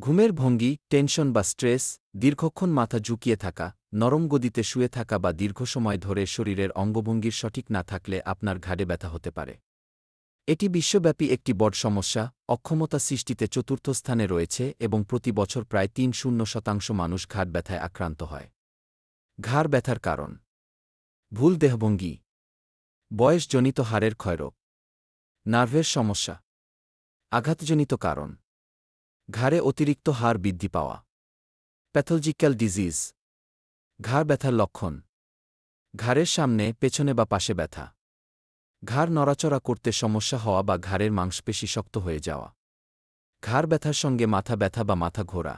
ঘুমের ভঙ্গি, টেনশন বা স্ট্রেস, দীর্ঘক্ষণ মাথা ঝুঁকিয়ে থাকা, নরম গদিতে শুয়ে থাকা বা দীর্ঘ সময় ধরে শরীরের অঙ্গভঙ্গির সঠিক না থাকলে আপনার ঘাড়ে ব্যথা হতে পারে। এটি বিশ্বব্যাপী একটি বড় সমস্যা, অক্ষমতা সৃষ্টিতে চতুর্থ স্থানে রয়েছে এবং প্রতি বছর প্রায় ৩-০% মানুষ ঘাড় ব্যথায় আক্রান্ত হয়। ঘাড় ব্যথার কারণ: ভুল দেহভঙ্গি, বয়সজনিত হাড়ের ক্ষয়রোগ, নার্ভের সমস্যা, আঘাতজনিত কারণ, ঘাড়ে অতিরিক্ত হাড় বৃদ্ধি পাওয়া, প্যাথোলজিক্যাল ডিজিজ। ঘাড় ব্যথার লক্ষণ: ঘাড়ের সামনে, পেছনে বা পাশে ব্যথা, ঘাড় নড়াচড়া করতে সমস্যা হওয়া বা ঘাড়ের মাংসপেশি শক্ত হয়ে যাওয়া, ঘাড় ব্যথার সঙ্গে মাথা ব্যথা বা মাথা ঘোরা,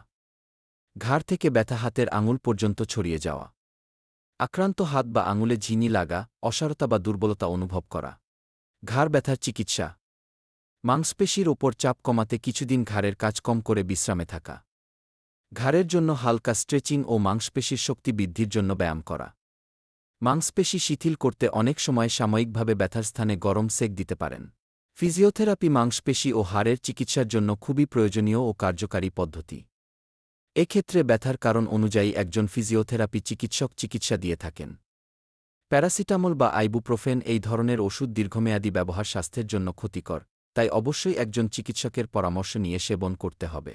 ঘাড় থেকে ব্যথা হাতের আঙুল পর্যন্ত ছড়িয়ে যাওয়া, আক্রান্ত হাত বা আঙুলে ঝিনি লাগা, অসাড়তা বা দুর্বলতা অনুভব করা। ঘাড় ব্যথার চিকিৎসা: মাংসপেশির ওপর চাপ কমাতে কিছুদিন ঘাড়ের কাজ কম করে বিশ্রামে থাকা, ঘাড়ের জন্য হালকা স্ট্রেচিং ও মাংসপেশির শক্তি বৃদ্ধির জন্য ব্যায়াম করা। মাংসপেশি শিথিল করতে অনেক সময় সাময়িকভাবে ব্যথার স্থানে গরম সেক দিতে পারেন। ফিজিওথেরাপি মাংসপেশি ও হাড়ের চিকিৎসার জন্য খুবই প্রয়োজনীয় ও কার্যকারী পদ্ধতি। এক্ষেত্রে ব্যথার কারণ অনুযায়ী একজন ফিজিওথেরাপি চিকিৎসক চিকিৎসা দিয়ে থাকেন। প্যারাসিটামল বা আইবুপ্রোফেন এই ধরনের ওষুধ দীর্ঘমেয়াদী ব্যবহার স্বাস্থ্যের জন্য ক্ষতিকর, তাই অবশ্যই একজন চিকিৎসকের পরামর্শ নিয়ে সেবন করতে হবে।